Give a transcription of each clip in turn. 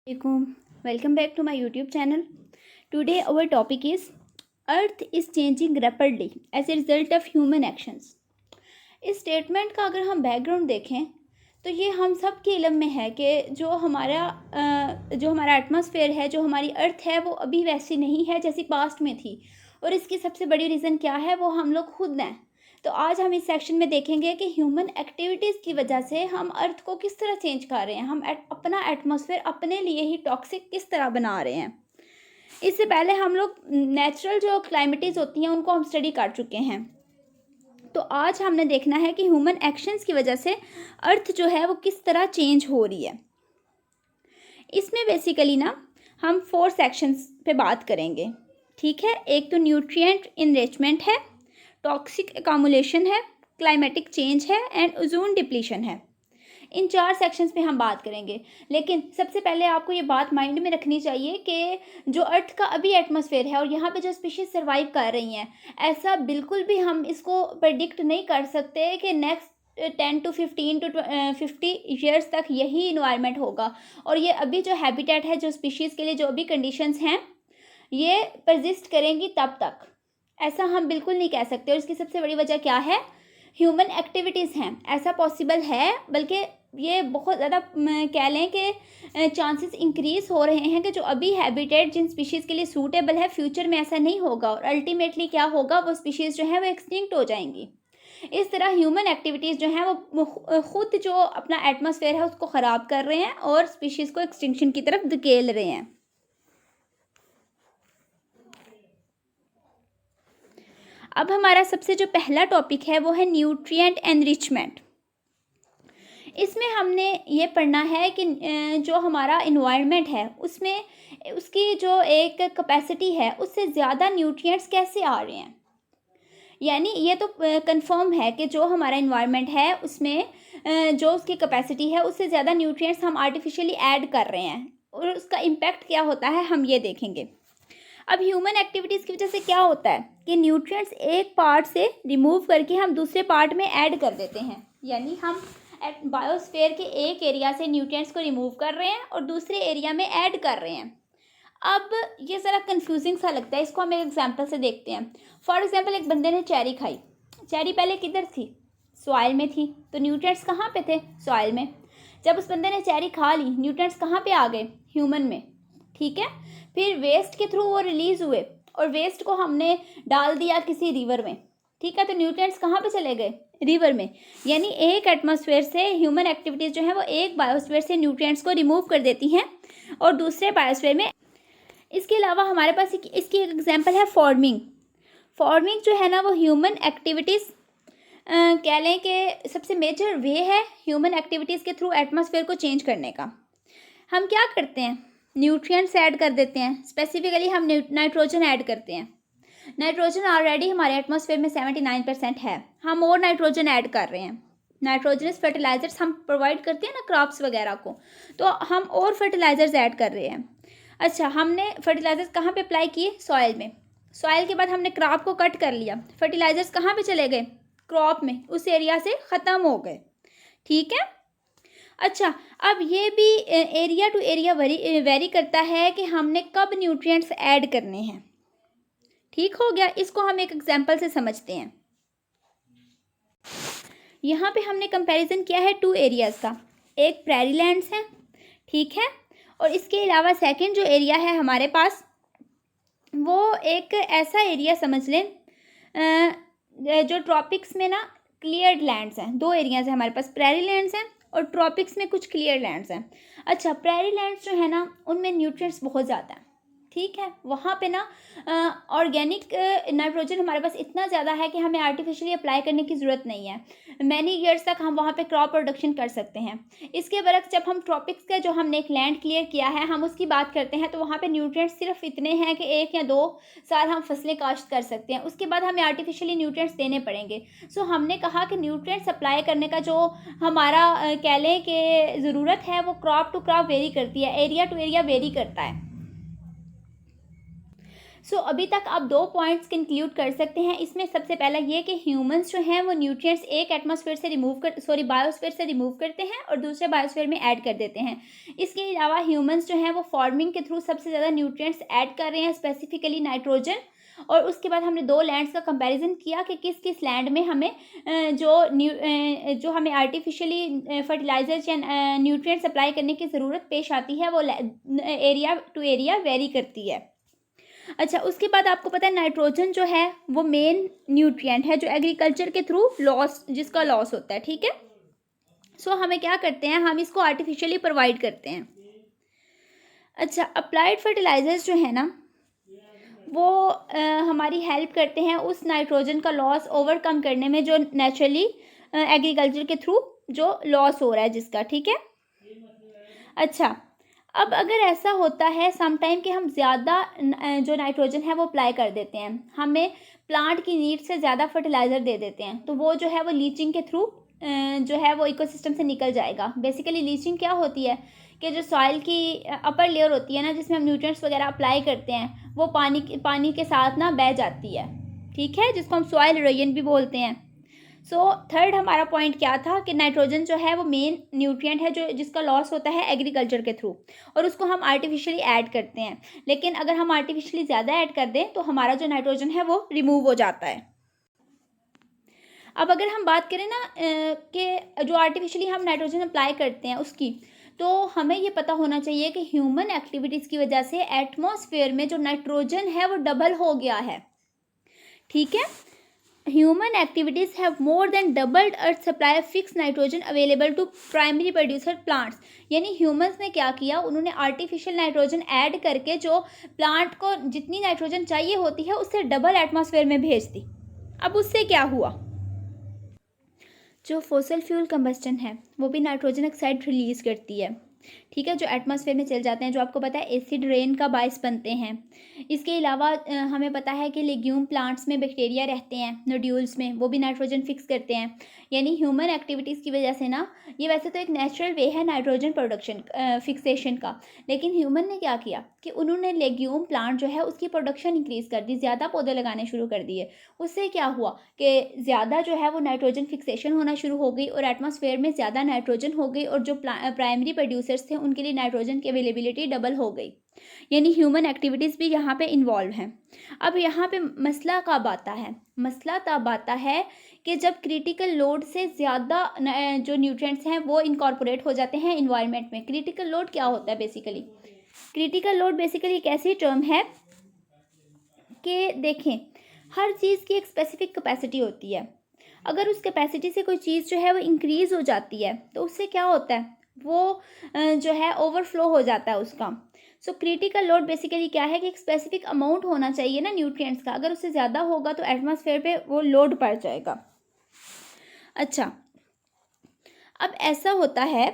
Alaikum. Welcome back to my YouTube channel. Today our topic is Earth is changing rapidly as a result of human actions. इस statement का अगर हम background देखें तो ये हम सब के इल्म में है कि जो हमारा एटमॉस्फेयर है, जो हमारी अर्थ है, वो अभी वैसी नहीं है जैसी पास्ट में थी। और इसकी सबसे बड़ी रीज़न क्या है, वो हम लोग खुद हैं। तो आज हम इस सेक्शन में देखेंगे कि ह्यूमन एक्टिविटीज़ की वजह से हम अर्थ को किस तरह चेंज कर रहे हैं, हम अपना एटमॉस्फेयर अपने लिए ही टॉक्सिक किस तरह बना रहे हैं। इससे पहले हम लोग नेचुरल जो क्लाइमेटीज़ होती हैं उनको हम स्टडी कर चुके हैं। तो आज हमने देखना है कि ह्यूमन एक्शंस की वजह से अर्थ जो है वो किस तरह चेंज हो रही है। इसमें बेसिकली ना हम 4 सेक्शंस पे बात करेंगे, ठीक है। एक तो न्यूट्रिएंट इनरिचमेंट है, टॉक्सिक अकामुलेशन है, क्लाइमेटिक चेंज है एंड ओजोन डिप्लीशन है। इन 4 सेक्शंस पे हम बात करेंगे। लेकिन सबसे पहले आपको ये बात माइंड में रखनी चाहिए कि जो अर्थ का अभी एटमॉस्फेयर है और यहाँ पे जो स्पीशीज सर्वाइव कर रही हैं, ऐसा बिल्कुल भी हम इसको प्रेडिक्ट नहीं कर सकते कि नेक्स्ट 10 to 15 to 50 ईयर्स तक यही इन्वायरमेंट होगा और ये अभी जो हैबिटेट है, जो स्पीशीज़ के लिए जो अभी कंडीशंस हैं, ये परसिस्ट करेंगी तब तक। ऐसा हम बिल्कुल नहीं कह सकते। और इसकी सबसे बड़ी वजह क्या है? ह्यूमन एक्टिविटीज़ हैं। ऐसा पॉसिबल है, बल्कि ये बहुत ज़्यादा कह लें कि चांसेस इंक्रीज़ हो रहे हैं कि जो अभी हैबिटेट जिन स्पीशीज़ के लिए सूटेबल है, फ्यूचर में ऐसा नहीं होगा और अल्टीमेटली क्या होगा, वो स्पीशीज़ जो है वो एक्सटिंक्ट हो जाएंगी। इस तरह ह्यूमन एक्टिविटीज़ जो हैं वो खुद जो अपना एटमॉस्फेयर है उसको ख़राब कर रहे हैं और स्पीशीज़ को एक्सटिंक्शन की तरफ धकेल रहे हैं। अब हमारा सबसे जो पहला टॉपिक है वो है न्यूट्रिएंट एनरिचमेंट। इसमें हमने ये पढ़ना है कि जो हमारा इन्वायरमेंट है उसमें उसकी जो एक कैपेसिटी है उससे ज़्यादा न्यूट्रिएंट्स कैसे आ रहे हैं। यानी ये तो कंफर्म है कि जो हमारा इन्वायरमेंट है उसमें जो उसकी कैपेसिटी है उससे ज़्यादा न्यूट्रिएंट्स हम आर्टिफिशियली ऐड कर रहे हैं और उसका इम्पैक्ट क्या होता है हम ये देखेंगे। अब ह्यूमन एक्टिविटीज़ की वजह से क्या होता है कि न्यूट्रिएंट्स एक पार्ट से रिमूव करके हम दूसरे पार्ट में ऐड कर देते हैं। यानी हम बायोस्फीयर के एक एरिया से न्यूट्रिएंट्स को रिमूव कर रहे हैं और दूसरे एरिया में ऐड कर रहे हैं। अब ये ज़रा कंफ्यूजिंग सा लगता है, इसको हम एक एग्जांपल से देखते हैं। फॉर एग्जांपल, एक बंदे ने चेरी खाई। चेरी पहले किधर थी? सॉइल में थी। तो न्यूट्रिएंट्स कहाँ पे थे? सॉइल में। जब उस बंदे ने चेरी खा ली, न्यूट्रिएंट्स कहाँ पे आ गए? ह्यूमन में, ठीक है। फिर वेस्ट के थ्रू वो रिलीज़ हुए और वेस्ट को हमने डाल दिया किसी रिवर में, ठीक है। तो न्यूट्रिएंट्स कहाँ पे चले गए? रिवर में। यानी एक एटमॉस्फेयर से ह्यूमन एक्टिविटीज़ जो है वो एक बायोस्फीयर से न्यूट्रिएंट्स को रिमूव कर देती हैं और दूसरे बायोस्फीयर में। इसके अलावा हमारे पास इसकी एक एग्जांपल है फार्मिंग। फार्मिंग जो है ना वो ह्यूमन एक्टिविटीज़ कह लें कि सबसे मेजर वे है ह्यूमन एक्टिविटीज़ के थ्रू एटमॉस्फेयर को चेंज करने का। हम क्या करते हैं? न्यूट्रिएंट्स ऐड कर देते हैं। स्पेसिफिकली हम नाइट्रोजन ऐड करते हैं। नाइट्रोजन ऑलरेडी हमारे एटमॉस्फेयर में 79% है, हम और नाइट्रोजन ऐड कर रहे हैं। नाइट्रोजनस फर्टिलाइजर्स हम प्रोवाइड करते हैं ना क्रॉप्स वगैरह को, तो हम और फर्टिलाइजर्स ऐड कर रहे हैं। अच्छा, हमने फर्टिलाइजर्स कहाँ पे अप्लाई किए? सॉइल में। सॉइल के बाद हमने क्रॉप को कट कर लिया, फर्टिलाइजर्स कहाँ पे चले गए? क्रॉप में, उस एरिया से ख़त्म हो गए, ठीक है। अच्छा, अब ये भी एरिया टू एरिया वेरी करता है कि हमने कब न्यूट्रिएंट्स ऐड करने हैं, ठीक हो गया। इसको हम एक एग्जांपल से समझते हैं। यहाँ पे हमने कंपैरिजन किया है 2 एरियाज़ का। एक प्रेरी लैंड्स है, ठीक है, और इसके अलावा सेकंड जो एरिया है हमारे पास वो एक ऐसा एरिया समझ लें जो ट्रॉपिक्स में ना क्लियर्ड लैंड्स हैं। 2 एरियाज़ हैं हमारे पास, प्रेरी लैंड्स हैं और ट्रॉपिक्स में कुछ क्लियर लैंड्स हैं। अच्छा, प्रेरी लैंड्स जो है ना उनमें न्यूट्रिएंट्स बहुत ज़्यादा हैं, ठीक है। वहाँ पे ना ऑर्गेनिक नाइट्रोजन हमारे पास इतना ज़्यादा है कि हमें आर्टिफिशियली अप्लाई करने की ज़रूरत नहीं है। मैनी ईयर्स तक हम वहाँ पे क्रॉप प्रोडक्शन कर सकते हैं। इसके बरक्स जब हम ट्रॉपिक्स का जो हमने एक लैंड क्लियर किया है हम उसकी बात करते हैं, तो वहाँ पे न्यूट्रिएंट्स सिर्फ इतने हैं कि 1 या 2 साल हम फसलें काश्त कर सकते हैं, उसके बाद हमें आर्टिफिशियली न्यूट्रिएंट्स देने पड़ेंगे। सो हमने कहा कि न्यूट्रिएंट्स सप्लाई करने का जो हमारा कह लें कि ज़रूरत है वो क्रॉप टू क्रॉप वेरी करती है, एरिया टू एरिया वेरी करता है। सो अभी तक आप 2 पॉइंट्स कंक्लूड कर सकते हैं इसमें। सबसे पहला ये कि ह्यूमंस जो हैं वो न्यूट्रिएंट्स एक एटमॉस्फेयर से बायोस्फीयर से रिमूव करते हैं और दूसरे बायोस्फीयर में ऐड कर देते हैं। इसके अलावा ह्यूमंस जो हैं वो फार्मिंग के थ्रू सबसे ज़्यादा न्यूट्रिएंट्स ऐड कर रहे हैं, स्पेसिफिकली नाइट्रोजन। और उसके बाद हमने 2 लैंड्स का कंपैरिजन किया कि किस किस लैंड में हमें जो हमें आर्टिफिशियली फर्टिलाइजर्स या न्यूट्रिएंट्स अप्लाई करने की ज़रूरत पेश आती है, वो एरिया टू एरिया वेरी करती है। अच्छा, उसके बाद आपको पता है नाइट्रोजन जो है वो मेन न्यूट्रिएंट है जो एग्रीकल्चर के थ्रू जिसका लॉस होता है, ठीक है। सो हमें क्या करते हैं, हम इसको आर्टिफिशियली प्रोवाइड करते हैं। अच्छा, अप्लाइड फर्टिलाइजर्स जो है ना वो हमारी हेल्प करते हैं उस नाइट्रोजन का लॉस ओवरकम करने में जो नेचुरली एग्रीकल्चर के थ्रू जो लॉस हो रहा है जिसका, ठीक है। अच्छा, अब अगर ऐसा होता है समटाइम कि हम ज़्यादा जो नाइट्रोजन है वो अप्लाई कर देते हैं, हमें प्लांट की नीड से ज़्यादा फर्टिलाइज़र दे देते हैं, तो वो जो है वो लीचिंग के थ्रू जो है वो इकोसिस्टम से निकल जाएगा। बेसिकली लीचिंग क्या होती है कि जो सॉइल की अपर लेयर होती है ना, जिसमें हम न्यूट्रिएंट्स वगैरह अप्लाई करते हैं, वो पानी के साथ ना बह जाती है, ठीक है, जिसको हम सॉइल इरोजन भी बोलते हैं। सो थर्ड हमारा पॉइंट क्या था कि नाइट्रोजन जो है वो मेन न्यूट्रिएंट है जो जिसका लॉस होता है एग्रीकल्चर के थ्रू, और उसको हम आर्टिफिशियली ऐड करते हैं। लेकिन अगर हम आर्टिफिशियली ज़्यादा ऐड कर दें तो हमारा जो नाइट्रोजन है वो रिमूव हो जाता है। अब अगर हम बात करें ना कि जो आर्टिफिशियली हम नाइट्रोजन अप्लाई करते हैं उसकी, तो हमें ये पता होना चाहिए कि ह्यूमन एक्टिविटीज़ की वजह से एटमॉस्फेयर में जो नाइट्रोजन है वो डबल हो गया है, ठीक है। Human activities have more than doubled Earth's supply of fixed nitrogen available to primary producer plants। यानी ह्यूमंस ने क्या किया, उन्होंने आर्टिफिशियल नाइट्रोजन ऐड करके जो प्लांट को जितनी नाइट्रोजन चाहिए होती है उससे डबल एटमॉस्फेयर में भेज दी। अब उससे क्या हुआ, जो फॉसल फ्यूल कंबस्टन है वो भी नाइट्रोजन ऑक्साइड रिलीज़ करती है, ठीक है, जो एटमॉस्फेयर में चल जाते हैं, जो आपको पता है एसिड रेन का बायस बनते हैं। इसके अलावा हमें पता है कि लेग्यूम प्लांट्स में बैक्टीरिया रहते हैं नोड्यूल्स में, वो भी नाइट्रोजन फिक्स करते हैं। यानी ह्यूमन एक्टिविटीज़ की वजह से ना, ये वैसे तो एक नेचुरल वे है नाइट्रोजन प्रोडक्शन फिक्सेशन का, लेकिन ह्यूमन ने क्या किया कि उन्होंने लेग्यूम प्लांट जो है उसकी प्रोडक्शन इंक्रीज़ कर दी, ज़्यादा पौधे लगाने शुरू कर दिए। उससे क्या हुआ कि ज़्यादा जो है वो नाइट्रोजन फिक्सेशन होना शुरू हो गई और एटमॉस्फेयर में ज़्यादा नाइट्रोजन हो गई, और जो प्राइमरी प्रोड्यूसर्स थे उनके लिए नाइट्रोजन की अवेलेबिलिटी डबल हो गई। यानी ह्यूमन एक्टिविटीज़ भी यहाँ पे इन्वॉल्व हैं। अब यहाँ पे मसला कब आता है, मसला तब आता है कि जब क्रिटिकल लोड से ज़्यादा जो न्यूट्रिएंट्स हैं वो इनकॉर्पोरेट हो जाते हैं इन्वायरमेंट में। क्रिटिकल लोड क्या होता है बेसिकली, क्रिटिकल लोड बेसिकली एक ऐसी टर्म है कि देखें, हर चीज़ की एक स्पेसिफिक कैपेसिटी होती है। अगर उस कैपेसिटी से कोई चीज़ जो है वो इंक्रीज़ हो जाती है तो उससे क्या होता है, वो जो है ओवरफ्लो हो जाता है उसका। सो क्रिटिकल लोड बेसिकली क्या है कि एक स्पेसिफिक अमाउंट होना चाहिए ना न्यूट्रिएंट्स का, अगर उससे ज़्यादा होगा तो एटमॉस्फेयर पे वो लोड पड़ जाएगा। अच्छा, अब ऐसा होता है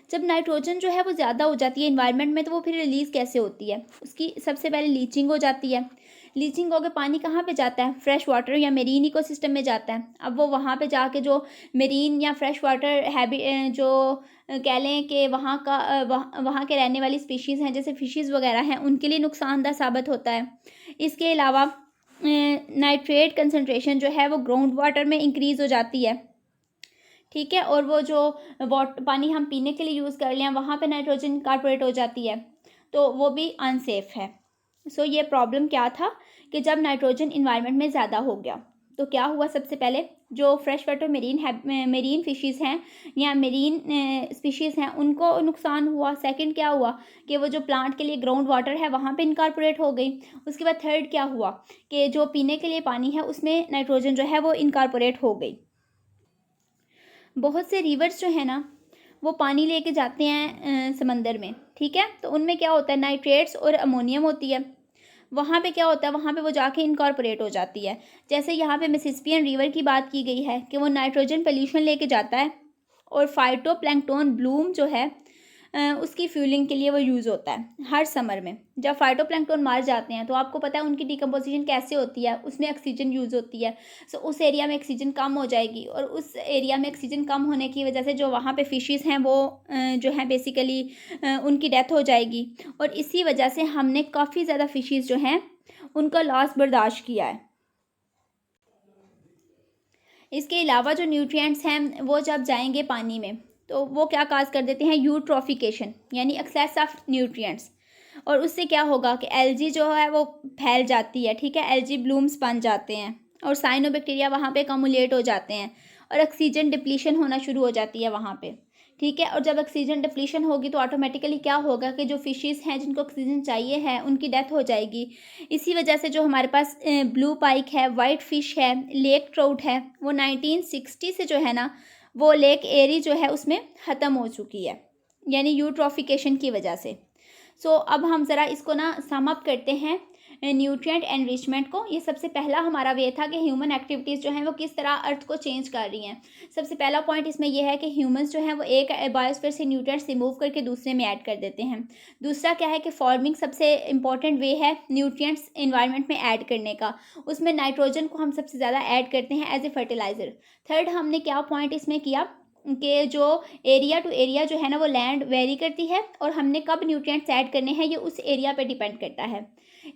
जब नाइट्रोजन जो है वो ज़्यादा हो जाती है इन्वायरमेंट में, तो वो फिर रिलीज़ कैसे होती है, उसकी सबसे पहले लीचिंग हो जाती है। लीचिंग होकर पानी कहाँ पे जाता है, फ्रेश वाटर या मेरीन इकोसिस्टम में जाता है। अब वो वहाँ पे जाके जो मेरीन या फ्रेश वाटर जो कह लें कि वहाँ के रहने वाली स्पीशीज़ हैं जैसे फिशेज़ वगैरह हैं, उनके लिए नुकसानदायक साबित होता है। इसके अलावा नाइट्रेट कंसनट्रेशन जो है वो ग्राउंड वाटर में इंक्रीज़ हो जाती है, ठीक है, और वो जो पानी हम पीने के लिए यूज़ कर लें वहाँ पे नाइट्रोजन कार्पोरेट हो जाती है, तो वो भी अनसेफ है। सो ये प्रॉब्लम क्या था कि जब नाइट्रोजन इन्वायरमेंट में ज़्यादा हो गया तो क्या हुआ, सबसे पहले जो फ्रेश वाटर मेरीन फिशेज़ हैं या मेरीन स्पीशीज़ हैं उनको नुकसान हुआ। सेकंड क्या हुआ कि वो जो प्लांट के लिए ग्राउंड वाटर है वहाँ पे इनकॉर्पोरेट हो गई। उसके बाद थर्ड क्या हुआ कि जो पीने के लिए पानी है उसमें नाइट्रोजन जो है वो इनकॉर्पोरेट हो गई। बहुत से रिवर्स जो है ना वो पानी लेके जाते हैं समंदर में, ठीक है, तो उनमें क्या होता है, नाइट्रेट्स और अमोनियम होती है। वहाँ पे क्या होता है, वहाँ पे वो जाके इनकॉर्पोरेट हो जाती है। जैसे यहाँ पे मिसिसिपियन रिवर की बात की गई है कि वो नाइट्रोजन पोल्यूशन लेके जाता है और फाइटोप्लैंक्टन ब्लूम जो है उसकी फ्यूलिंग के लिए वो यूज़ होता है हर समर में। जब फाइटोप्लैंक्टन मार जाते हैं तो आपको पता है उनकी डिकम्पोजिशन कैसे होती है, उसमें ऑक्सीजन यूज़ होती है। सो उस एरिया में ऑक्सीजन कम हो जाएगी और उस एरिया में ऑक्सीजन कम होने की वजह से जो वहाँ पे फिशेस हैं वो जो है बेसिकली उनकी डेथ हो जाएगी। और इसी वजह से हमने काफ़ी ज़्यादा फिशेस जो हैं उनका लॉस बर्दाश्त किया है। इसके अलावा जो न्यूट्रिएंट्स हैं वो जब जाएंगे पानी में तो वो क्या काज कर देते हैं, यूट्रोफिकेशन यानी एक्सेस ऑफ न्यूट्रिएंट्स। और उससे क्या होगा कि एल्गी जो है वो फैल जाती है, ठीक है, एल्गी ब्लूम्स बन जाते हैं और साइनोबैक्टीरिया वहाँ पे कम्युलेट हो जाते हैं और ऑक्सीजन डिप्लीशन होना शुरू हो जाती है वहाँ पे, ठीक है। और जब ऑक्सीजन डिप्लीशन होगी तो ऑटोमेटिकली क्या होगा कि जो फिशेस हैं जिनको ऑक्सीजन चाहिए है उनकी डेथ हो जाएगी। इसी वजह से जो हमारे पास ब्लू पाइक है, वाइट फिश है, लेक ट्राउट है, वो 1960 से जो है ना वो लेक एरी जो है उसमें ख़त्म हो चुकी है, यानी यूट्रोफिकेशन की वजह से। सो अब हम ज़रा इसको ना सम अप करते हैं न्यूट्रिएंट एनरिचमेंट को। ये सबसे पहला हमारा वे था कि ह्यूमन एक्टिविटीज़ जो हैं वो किस तरह अर्थ को चेंज कर रही हैं। सबसे पहला पॉइंट इसमें यह है कि ह्यूमंस जो हैं वो एक बायोस्फीयर से न्यूट्रिएंट्स रिमूव करके दूसरे में ऐड कर देते हैं। दूसरा क्या है कि फार्मिंग सबसे इंपॉर्टेंट वे है न्यूट्रिएंट्स एनवायरनमेंट में ऐड करने का, उसमें नाइट्रोजन को हम सबसे ज़्यादा ऐड करते हैं एज ए फर्टिलाइज़र। थर्ड हमने क्या पॉइंट इसमें किया कि जो एरिया टू एरिया जो है ना वो लैंड वेरी करती है और हमने कब न्यूट्रिएंट्स ऐड करने हैं ये उस एरिया पे डिपेंड करता है।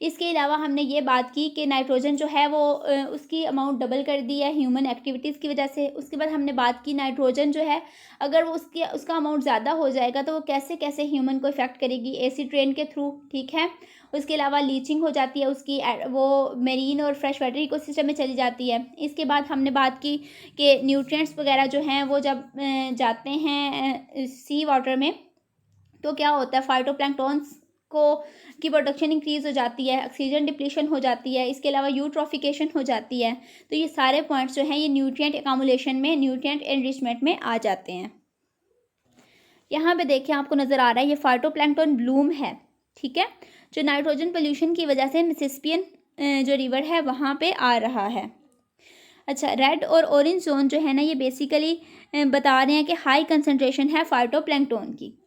इसके अलावा हमने ये बात की कि नाइट्रोजन जो है वो उसकी अमाउंट डबल कर दी है ह्यूमन एक्टिविटीज़ की वजह से। उसके बाद हमने बात की नाइट्रोजन जो है अगर वो उसका अमाउंट ज़्यादा हो जाएगा तो वो कैसे कैसे ह्यूमन को इफेक्ट करेगी, एसिड ट्रेन के थ्रू, ठीक है। उसके अलावा लीचिंग हो जाती है उसकी, वो मेरीन और फ्रेश वाटर इकोसिस्टम में चली जाती है। इसके बाद हमने बात की कि न्यूट्रिएंट्स वगैरह जो हैं वो जब जाते हैं सी वाटर में तो क्या होता है, फाइटोप्लैंक्टन्स को की प्रोडक्शन इंक्रीज़ हो जाती है, ऑक्सीजन डिप्लीशन हो जाती है, इसके अलावा यूट्रोफिकेशन हो जाती है। तो ये सारे पॉइंट्स जो हैं ये न्यूट्रिएंट अकोमोडेशन में, न्यूट्रिएंट एनरिचमेंट में आ जाते हैं। यहाँ पे देखिए आपको नज़र आ रहा है ये फाइटोप्लैंक्टन ब्लूम है, ठीक है, जो नाइट्रोजन पोल्यूशन की वजह से मिसिसिपियन जो रिवर है वहाँ पे आ रहा है। अच्छा, रेड और ऑरेंज जोन जो है ना ये बेसिकली बता रहे हैं कि हाई कंसनट्रेशन है फाइटोप्लैंक्टन की।